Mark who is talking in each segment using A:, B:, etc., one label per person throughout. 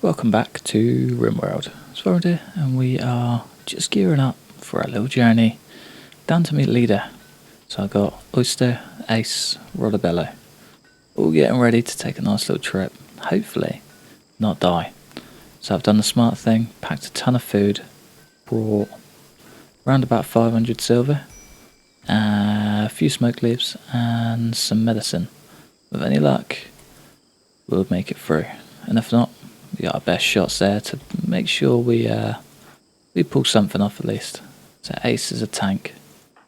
A: Welcome back to Rimworld. It's Warren here, and we are just gearing up for our little journey down to meet Leader. So I got Oyster, Ace, Rodabello, all getting ready to take a nice little trip. Hopefully, not die. So I've done the smart thing, packed a ton of food, brought around about 500 silver, a few smoke leaves, and some medicine. With any luck, we'll make it through, and if not, we got our best shots there to make sure we pull something off at least. So Ace is a tank,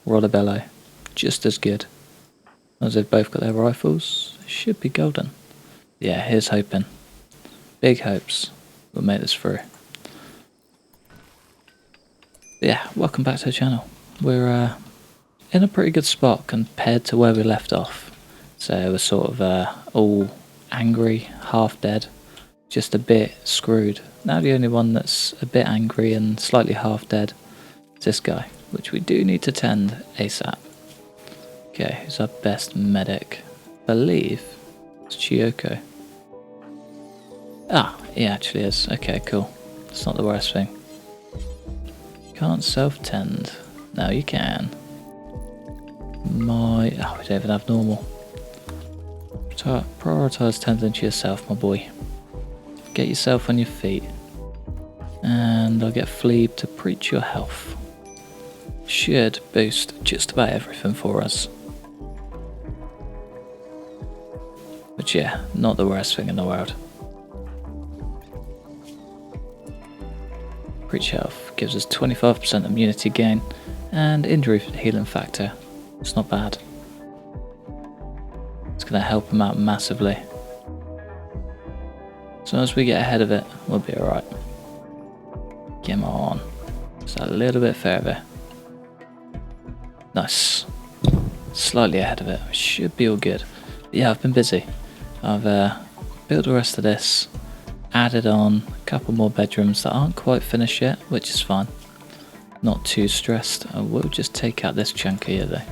A: Rodabello just as good. As they've both got their rifles, it should be golden. Yeah, here's hoping. Big hopes we'll make this through. But yeah, welcome back to the channel. We're in a pretty good spot compared to where we left off. So we're sort of all angry, half dead. Just a bit screwed. Now the only one that's a bit angry and slightly half dead is this guy, which we do need to tend ASAP. Okay, who's our best medic? I believe it's Chiyoko. Ah, he actually is. Okay, cool. That's not the worst thing. Can't self-tend. No, you can. We don't even have normal. Prioritise tending to yourself, my boy. Get yourself on your feet, and I'll get Fleeb to preach your health. Should boost just about everything for us. But yeah, not the worst thing in the world. Preach health gives us 25% immunity gain and injury healing factor. It's not bad. It's going to help him out massively. As long as we get ahead of it, we'll be alright. Come on. Just a little bit further. Nice. Slightly ahead of it. Should be all good. But yeah, I've been busy. I've built the rest of this. Added on a couple more bedrooms that aren't quite finished yet, which is fine. Not too stressed. I will just take out this chunk here though.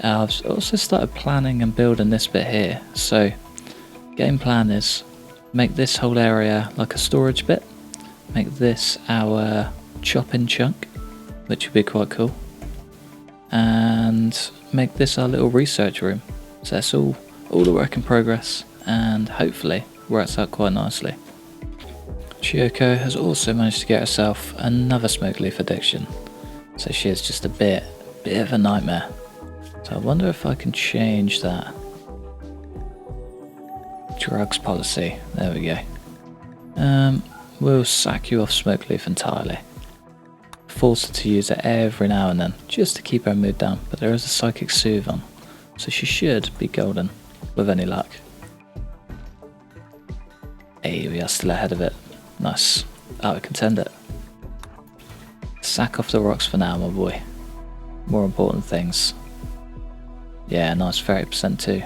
A: I've also started planning and building this bit here. So, game plan is make this whole area like a storage bit, make this our chopping chunk, which would be quite cool, and make this our little research room. So that's all the work in progress, and hopefully works out quite nicely. Chiyoko has also managed to get herself another smoke leaf addiction, so she is just a bit of a nightmare. So I wonder if I can change that. Drugs policy, there we go. We'll sack you off smoke leaf entirely. Force her to use it every now and then, just to keep her mood down, but there is a psychic soothe on, so she should be golden, with any luck. Hey, we are still ahead of it. Nice. Out of contend it. Sack off the rocks for now, my boy. More important things. Yeah, nice 30% too.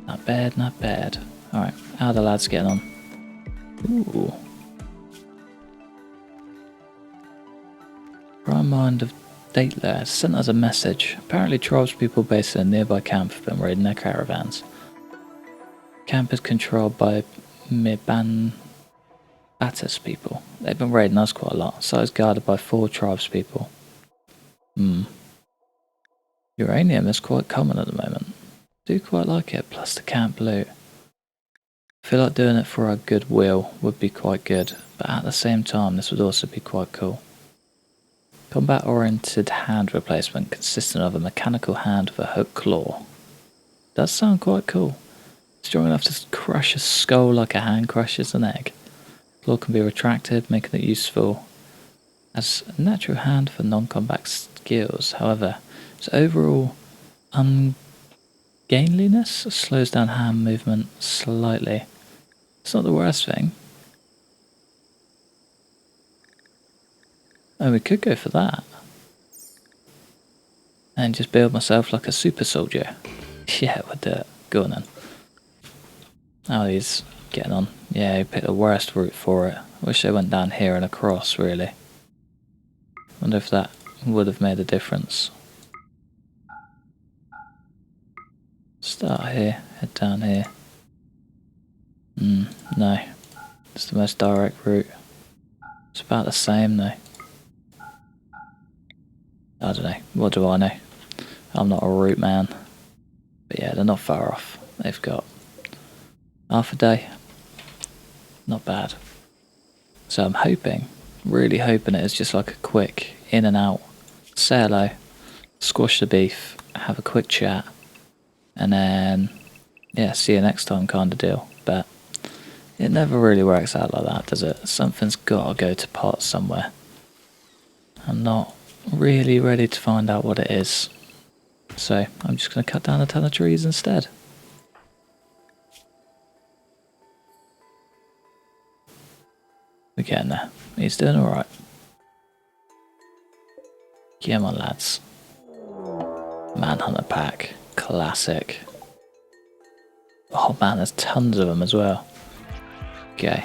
A: Not bad, not bad. Alright, how are the lads getting on? Ooh. Prime Mind of Datelair has sent us a message. Apparently tribes people based in a nearby camp have been raiding their caravans. Camp is controlled by Miban Batis people. They've been raiding us quite a lot. Site is guarded by 4 tribes people. Uranium is quite common at the moment. Do quite like it, plus the camp loot. I feel like doing it for our goodwill would be quite good, but at the same time this would also be quite cool. Combat oriented hand replacement consisting of a mechanical hand with a hooked claw. Does sound quite cool. Strong enough to crush a skull like a hand crushes an egg. Claw can be retracted, making it useful as a natural hand for non-combat skills. However, its overall ungainliness slows down hand movement slightly. It's not the worst thing. Oh, we could go for that. And just build myself like a super soldier. Yeah, we'll do it. Go on then. Oh, he's getting on. Yeah, he picked the worst route for it. Wish they went down here and across, really. Wonder if that would have made a difference. Start here, head down here. No. It's the most direct route. It's about the same though. I don't know. What do I know? I'm not a route man. But yeah, they're not far off. They've got half a day. Not bad. So I'm hoping, really hoping it is just like a quick in and out. Say hello, squash the beef, have a quick chat, and then, yeah, see you next time kind of deal. But it never really works out like that, does it? Something's got to go to pot somewhere. I'm not really ready to find out what it is. So I'm just going to cut down a ton of trees instead. We're getting there. He's doing alright. Come on, lads. Manhunter pack. Classic. Oh man, there's tons of them as well. Okay.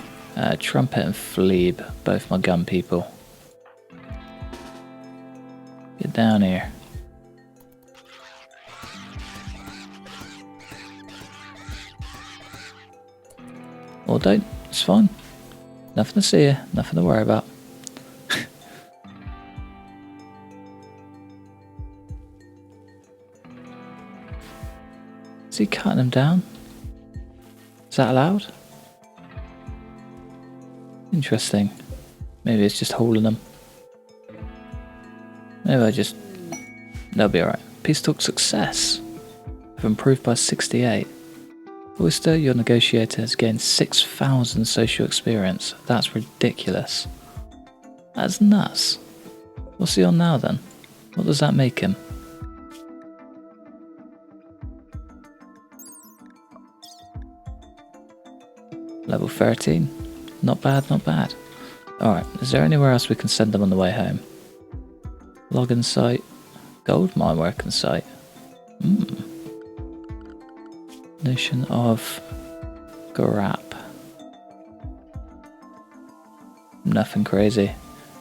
A: Trumpet and Fleeb. Both my gun people. Get down here. Or don't. It's fine. Nothing to see here. Nothing to worry about. Is he cutting them down? Is that allowed? Interesting. Maybe it's just holding them. Maybe I just... They'll be alright. Peace talk success. I've improved by 68. Oyster, your negotiator, has gained 6,000 social experience. That's ridiculous. That's nuts. What's he on now then? What does that make him? Level 13. Not bad, not bad. Alright, is there anywhere else we can send them on the way home? Login site. Gold mine working site. Nation of Garap. Nothing crazy.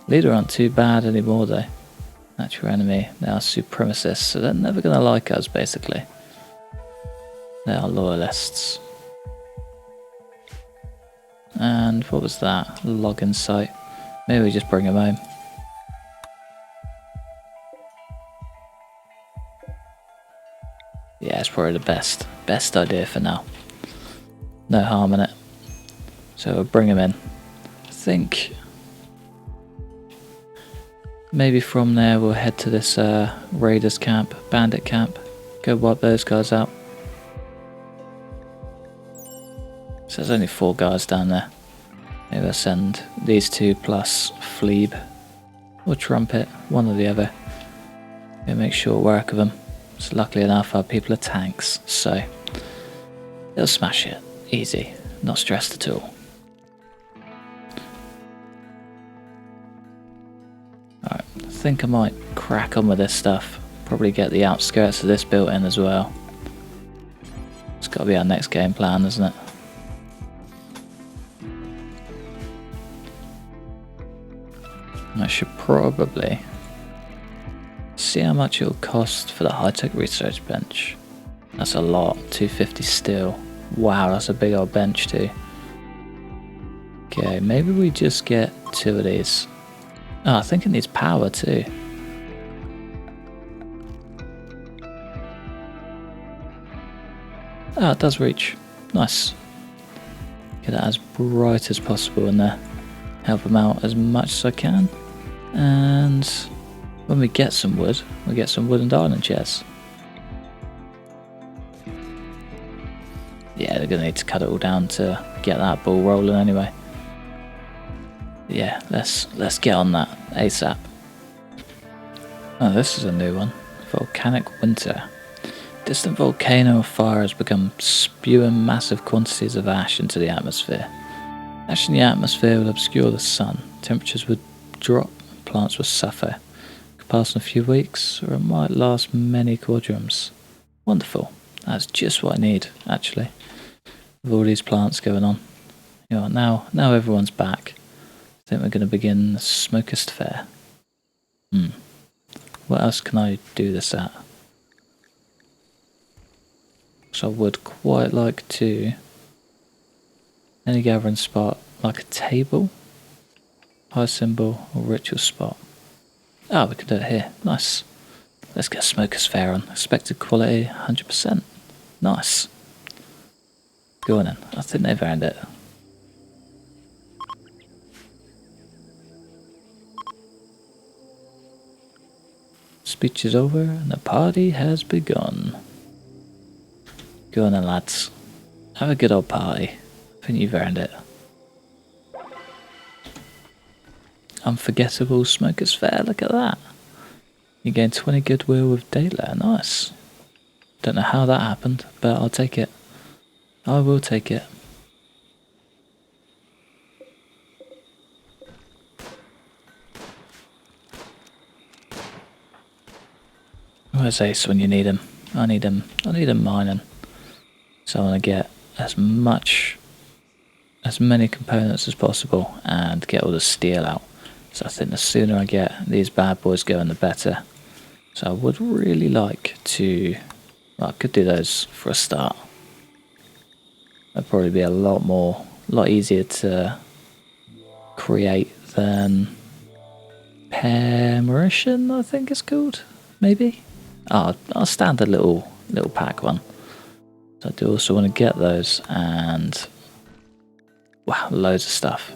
A: Leader aren't too bad anymore though. Natural enemy. They are supremacists, so they're never gonna like us basically. They are loyalists. And what was that? Login site. Maybe we just bring them home. Yeah, it's probably the best idea for now. No harm in it. So we'll bring him in. I think maybe from there we'll head to this raiders camp, bandit camp. Go wipe those guys out. So there's only 4 guys down there. Maybe I'll send these 2 plus Fleeb or Trumpet, one or the other. We'll make short work of them. So luckily enough our people are tanks, so they'll smash it. Easy. Not stressed at all. Alright, I think I might crack on with this stuff. Probably get the outskirts of this built in as well. It's got to be our next game plan, isn't it? I should probably see how much it'll cost for the high-tech research bench. That's a lot, 250 steel. Wow, that's a big old bench too. Okay, maybe we just get 2 of these. Oh, I think it needs power too. Oh, it does reach. Nice. Get that as bright as possible in there. Help them out as much as I can. And when we get some wood, we get some wooden dining chairs. Yeah, they're going to need to cut it all down to get that ball rolling anyway. Yeah, let's get on that ASAP. Oh, this is a new one. Volcanic winter. Distant volcano of fire has become spewing massive quantities of ash into the atmosphere. Ash in the atmosphere will obscure the sun. Temperatures would drop, plants will suffer. It could pass in a few weeks, or it might last many quadrums. Wonderful. That's just what I need, actually. With all these plants going on. You know, now everyone's back. I think we're going to begin the Smokest Fair. What else can I do this at? So I would quite like to... Any gathering spot like a table, high symbol, or ritual spot. Oh, we can do it here. Nice. Let's get Smoker's Fair on. Expected quality, 100%. Nice. Go on then. I think they've earned it. Speech is over and the party has begun. Go on then, lads. Have a good old party. I think you've earned it. Unforgettable Smoker's Fair, look at that. You gain 20 goodwill with Dayla, nice. Don't know how that happened, but I'll take it. I will take it. Where's Ace when you need him? I need him mining. So I want to get as many components as possible and get all the steel out. So I think the sooner I get these bad boys going, the better. So I would really like to, well, I could do those for a start. That'd probably be a lot easier to create than Permission, I think it's called, maybe. Oh, I'll stand a little pack one. So I do also want to get those, and wow, loads of stuff.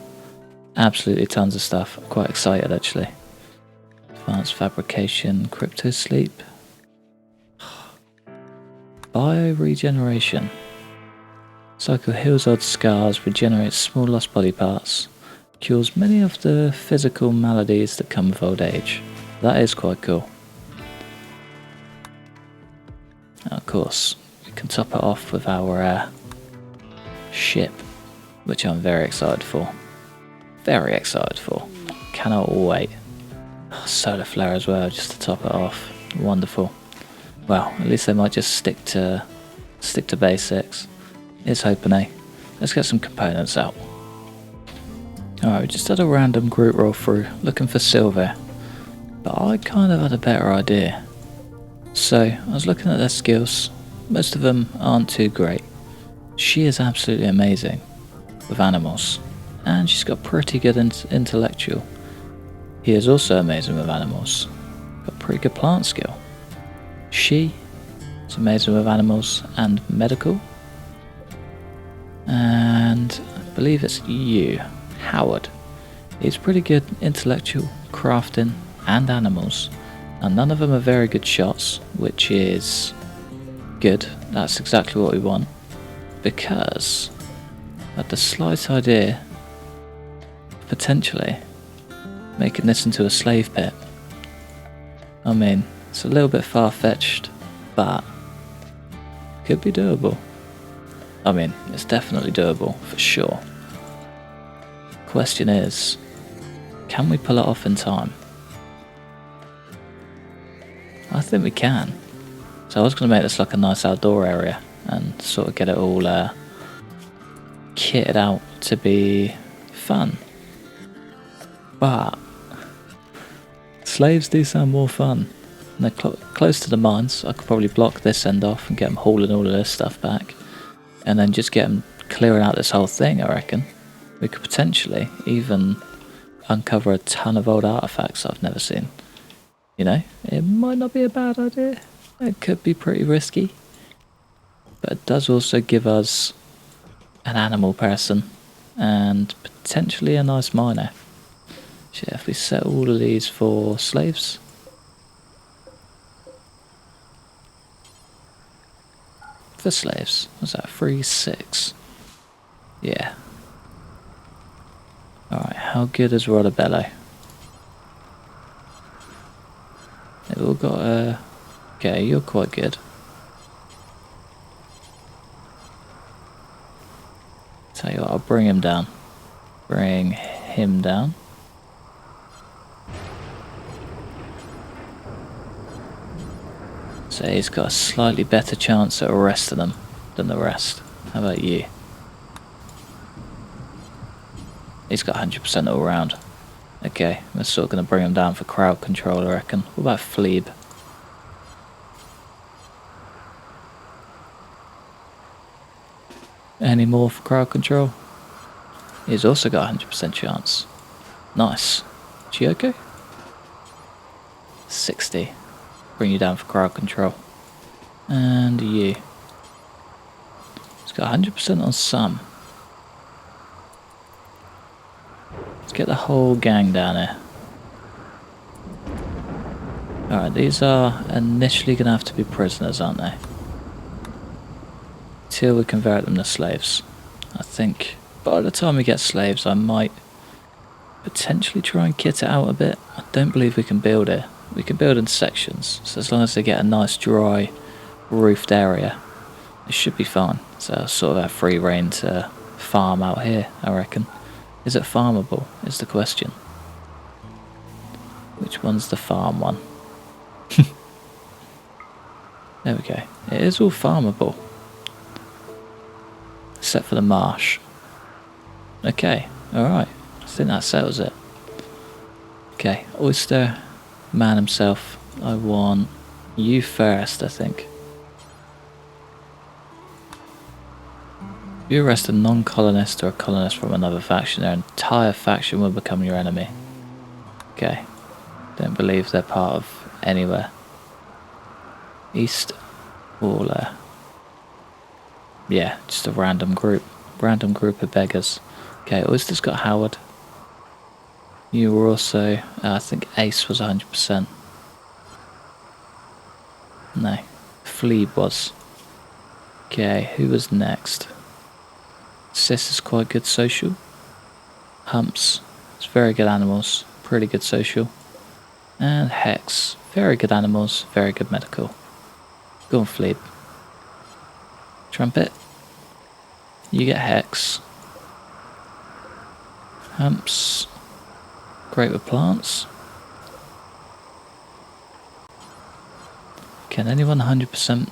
A: Absolutely tons of stuff. I'm quite excited actually. Advanced fabrication, crypto sleep. Bio regeneration. Cycle heals odd scars, regenerates small lost body parts, cures many of the physical maladies that come with old age. That is quite cool. And of course, we can top it off with our ship, which I'm very excited for. Very excited for. Cannot wait. Oh, solar flare as well, just to top it off. Wonderful. Well, at least they might just stick to basics. Here's hoping, eh? Let's get some components out. Alright, we just had a random group roll through, looking for silver. But I kind of had a better idea. So, I was looking at their skills. Most of them aren't too great. She is absolutely amazing with animals. And she's got pretty good intellectual. He is also amazing with animals. Got pretty good plant skill. She is amazing with animals and medical. And I believe it's you, Howard. He's pretty good intellectual, crafting, and animals. And none of them are very good shots, which is good. That's exactly what we want. Because I had the slight idea of potentially making this into a slave pit. I mean, it's a little bit far-fetched, but could be doable. I mean, it's definitely doable, for sure. Question is, can we pull it off in time? I think we can. So I was going to make this like a nice outdoor area and sort of get it all kitted out to be fun. But slaves do sound more fun. And they're close to the mines. I could probably block this end off and get them hauling all of this stuff back. And then just get them clearing out this whole thing, I reckon. We could potentially even uncover a ton of old artifacts I've never seen. You know, it might not be a bad idea. It could be pretty risky. But it does also give us an animal person and potentially a nice miner. So yeah, if we set all of these for slaves. For slaves, what's that? 3-6. Yeah. Alright, how good is Rodabello? They've all got okay, you're quite good. Tell you what, I'll bring him down. Bring him down. So he's got a slightly better chance at arresting them than the rest. How about you? He's got 100% all round. Okay, we're sort of going to bring him down for crowd control, I reckon. What about Phlebe? Any more for crowd control? He's also got a 100% chance. Nice. Chiyoko? 60. Bring you down for crowd control. And you. He's got 100% on some. Let's get the whole gang down here. Alright, these are initially going to have to be prisoners, aren't they? Till we convert them to slaves. I think by the time we get slaves, I might potentially try and kit it out a bit. I don't believe we can build it. We can build in sections, so as long as they get a nice dry roofed area, it should be fine. So sort of have free reign to farm out here, I reckon. Is it farmable, is the question. Which one's the farm one? There we go. It is all farmable. Except for the marsh. Okay, alright. I think that settles it. Okay, Oyster, man himself. I want you first, I think. If you arrest a non-colonist or a colonist from another faction, their entire faction will become your enemy. Okay. Don't believe they're part of anywhere. East Waller. Yeah, just a random group. Random group of beggars. Okay, Oyster's got Howard. You were also, I think Ace was 100%. No, Fleeb was. Okay, who was next? Sis is quite good social. Humps, it's very good animals, pretty good social. And Hex, very good animals, very good medical. Go on, Fleeb. Trumpet, you get Hex. Humps, great with plants. Can anyone 100%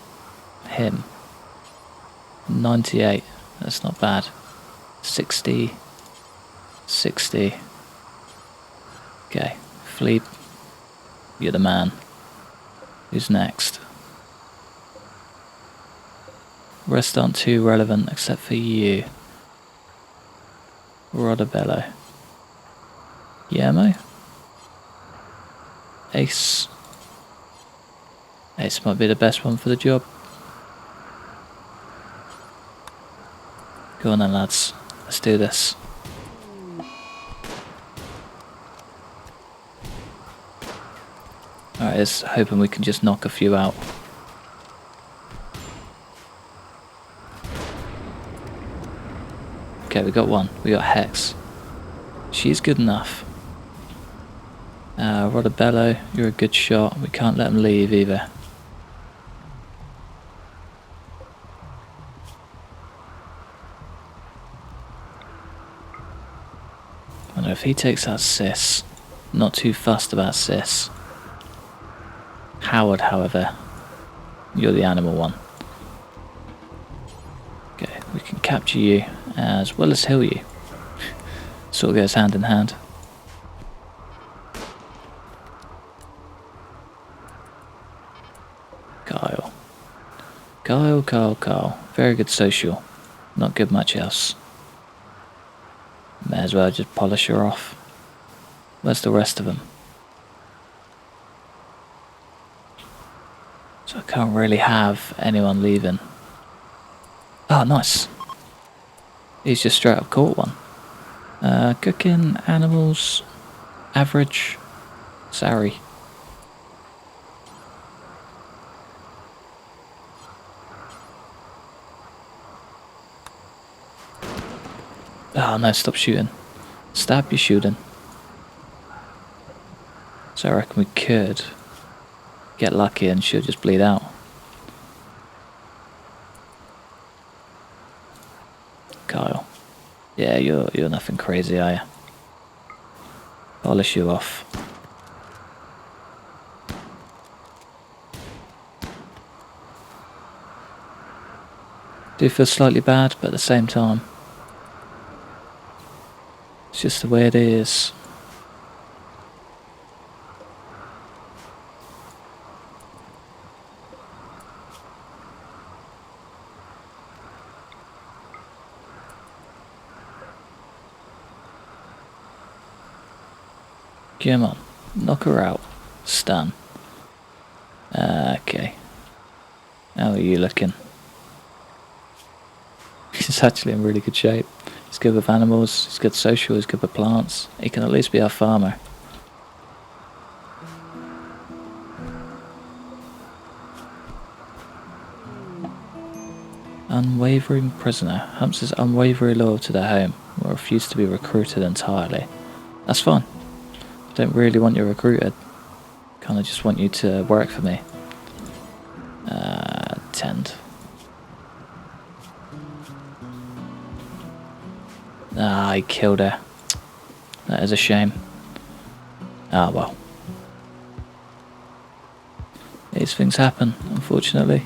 A: him? 98, that's not bad. 60, 60. Okay, Fleep, you're the man. Who's next? Rest aren't too relevant except for you. Rodabello. Yermo? Ace. Ace might be the best one for the job. Go on then, lads. Let's do this. Alright, just hoping we can just knock a few out. Okay, we got one. We got Hex. She's good enough. Rodabello, you're a good shot. We can't let him leave either. I wonder if he takes out Sis. Not too fussed about Sis. Howard, however, you're the animal one. Okay, we can capture you as well as heal you. Sort of goes hand in hand. Kyle. Kyle. Very good social. Not good much else. May as well just polish her off. Where's the rest of them? So I can't really have anyone leaving. Oh, nice. He's just straight up caught one. Cooking, animals, average, sorry. Oh no, stop shooting. Stop you shooting. So I reckon we could get lucky and she'll just bleed out. Kyle. Yeah, you're nothing crazy, are you? Polish you off. Do feel slightly bad, but at the same time, it's just the way it is. Come on. Knock her out. Stun. Okay. How are you looking? He's actually in really good shape. He's good with animals, he's good social, he's good with plants. He can at least be our farmer. Unwavering prisoner. Humps is unwaveringly loyal to their home, will refuse to be recruited entirely. That's fine. I don't really want you recruited. Kinda just want you to work for me. Tend. Ah, I killed her. That is a shame. Ah, well. These things happen, unfortunately.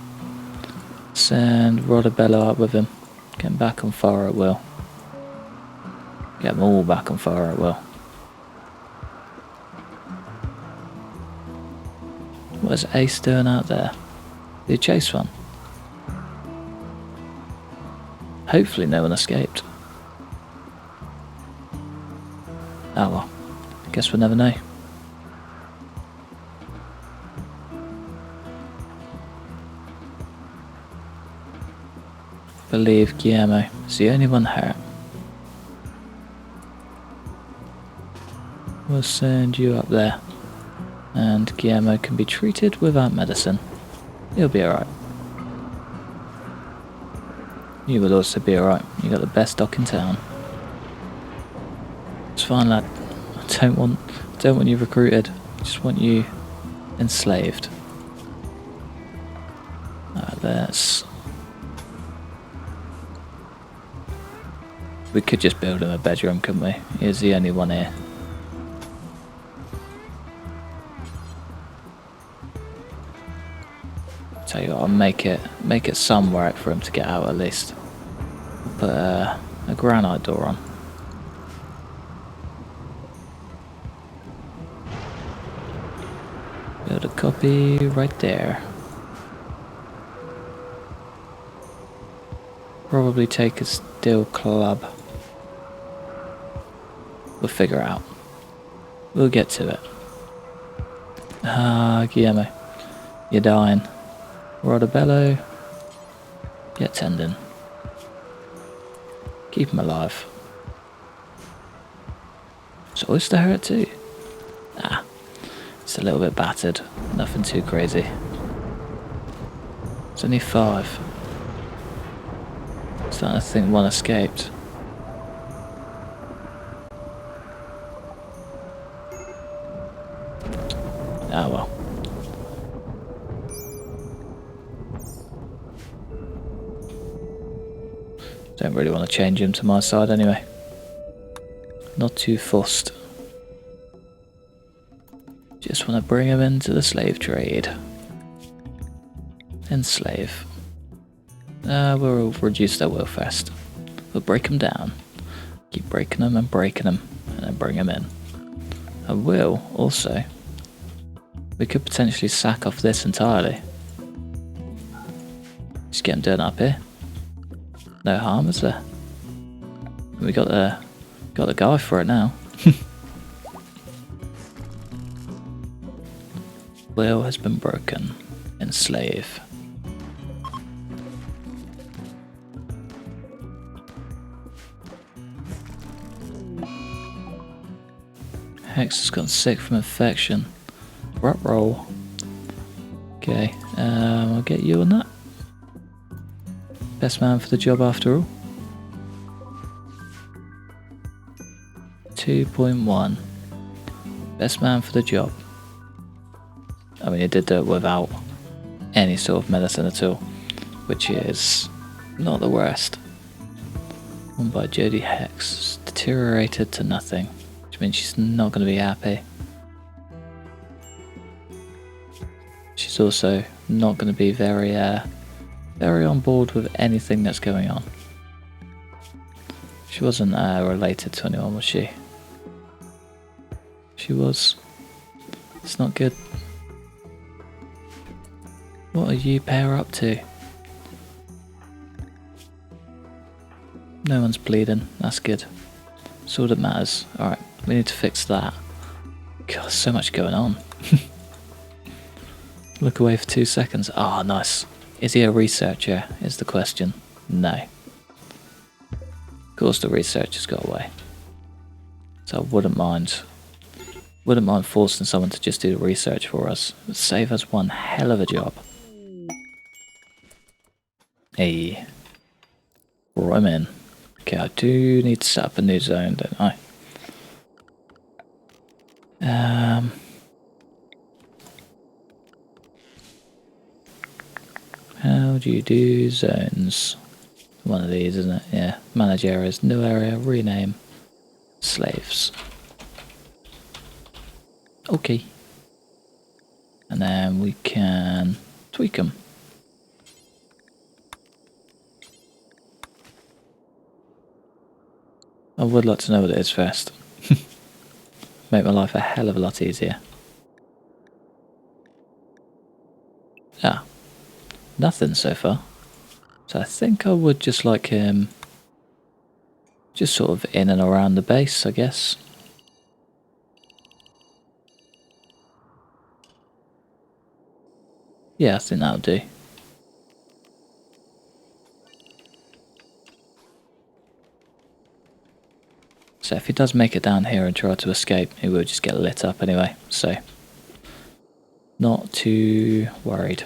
A: Send Rodabello up with him. Get him back on fire at will. Get them all back on fire at will. What is Ace doing out there? Did he chase one? Hopefully no one escaped. Oh well, guess we'll never know. I believe Guillermo is the only one hurt. We'll send you up there, and Guillermo can be treated without medicine. He'll be alright. You will also be alright. You got the best doc in town. It's fine, lad. I don't want you recruited. I just want you enslaved. Alright, we could just build him a bedroom, couldn't we? He's the only one here. Tell you what, I'll make it somewhere for him to get out at least. Put a granite door on. Build a copy right there. Probably take a steel club. We'll figure it out. We'll get to it. Ah, Guillermo. You're dying. Rodabello. Get tendon. Keep him alive. Is Oyster hurt too? Ah. It's a little bit battered. Nothing too crazy. It's only 5. Starting to think one escaped. Ah well. Don't really want to change him to my side anyway. Not too fussed. Just want to bring him into the slave trade. Enslave. We'll reduce their welfare. We'll break them down. Keep breaking them, and then bring them in. I will also. We could potentially sack off this entirely. Just get them done up here. No harm, is there? We got the guy for it now. Will has been broken. Enslave. Hex has gotten sick from infection. Rut roll. Okay, I'll get you on that. Best man for the job after all. 2.1. Best man for the job. I mean, he did do it without any sort of medicine at all, which is not the worst. One by Jodie Hex. Deteriorated to nothing, which means she's not going to be happy. She's also not going to be very on board with anything that's going on. She wasn't related to anyone, was she? She was. It's not good. What are you pair up to? No one's bleeding, that's good. That's all that matters. Alright, we need to fix that. God, so much going on. Look away for 2 seconds. Ah, oh, nice. Is he a researcher, is the question. No. Of course the researcher's got away. So I wouldn't mind forcing someone to just do the research for us. It would save us one hell of a job. Hey. Right, I'm in. Okay, I do need to set up a new zone, don't I? How do you do zones? One of these, isn't it? Yeah. Manage areas, new area, rename, slaves. Okay. And then we can tweak them. I would like to know what it is first. Make my life a hell of a lot easier. Ah. Nothing so far. So I think I would just like him just sort of in and around the base, I guess. Yeah, I think that'll do. So if he does make it down here and try to escape, he will just get lit up anyway, so not too worried.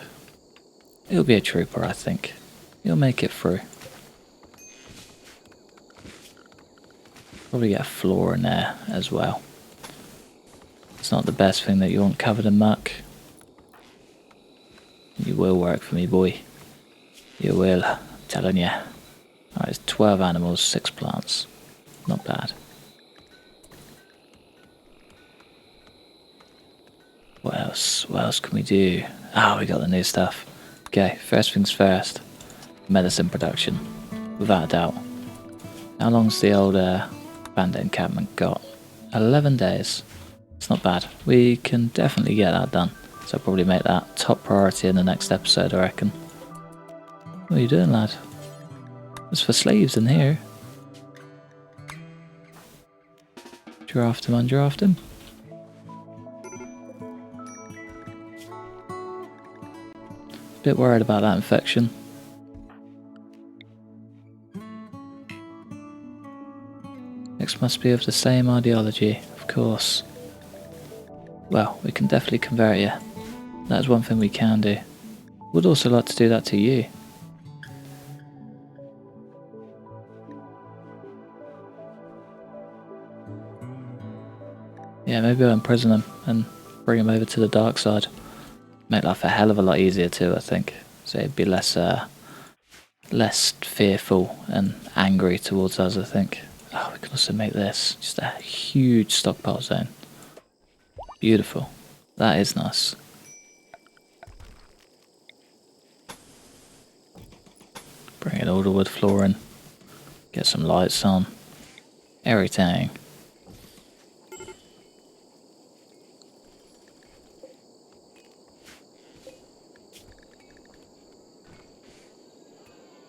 A: He'll be a trooper, I think. He'll make it through. Probably get a floor in there as well. It's not the best thing that you want covered in muck. You will work for me, boy. You will, I'm telling you. Alright, it's 12 animals, 6 plants. Not bad. What else? What else can we do? Ah, we got the new stuff. Okay, first things first. Medicine production. Without a doubt. How long's the old bandit encampment got? 11 days. It's not bad. We can definitely get that done. So I'll probably make that top priority in the next episode, I reckon. What are you doing, lad? There's for slaves in here. Draft him, undraft him. Bit worried about that infection. Next must be of the same ideology, of course. Well, we can definitely convert you. That is one thing we can do. Would also like to do that to you. Yeah, maybe I'll imprison him and bring him over to the dark side. Make life a hell of a lot easier too, I think. So he'd be less fearful and angry towards us, I think. Oh, we can also make this just a huge stockpile zone. Beautiful. That is nice. Bring in all the wood flooring. Get some lights on. Everything.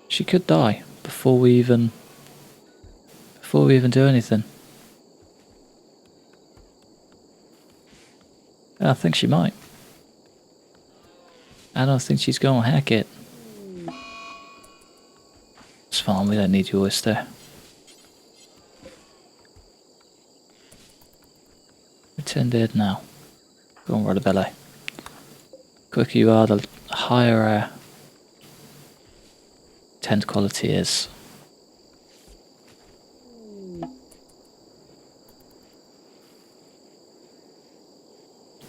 A: She could die before we even do anything. I think she might. I don't think she's gonna hack it. It's fine, we don't need you, Oyster. Return dead now. Go on, Rodabello. Quicker you are, the higher tent quality is.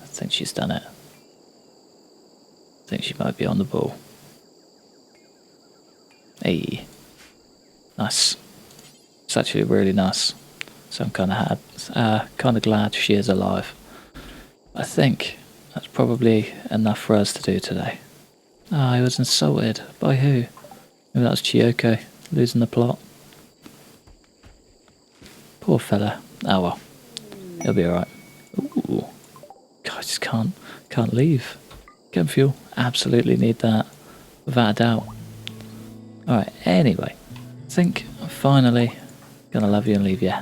A: I think she's done it. I think she might be on the ball. Hey. Nice. It's actually really nice. So I'm kind of glad she is alive. I think that's probably enough for us to do today. Ah, he was insulted. By who? Maybe that was Chiyoko, losing the plot. Poor fella. Oh well. He'll be alright. Ooh. God, I just can't leave. Chem fuel. Absolutely need that. Without a doubt. Alright, anyway. I think I'm finally gonna love you and leave you.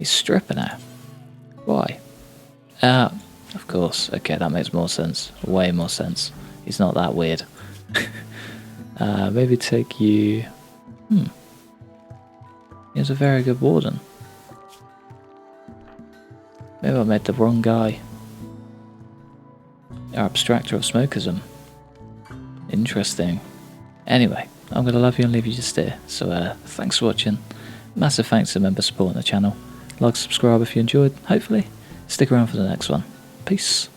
A: He's stripping her. Why? Of course. Okay, that makes more sense. Way more sense. He's not that weird. Maybe take you... He's a very good warden. Maybe I made the wrong guy. Our abstractor of smokerism. Interesting. Anyway, I'm going to love you and leave you to steer. So thanks for watching. Massive thanks to members supporting the channel. Like, subscribe if you enjoyed. Hopefully, stick around for the next one. Peace.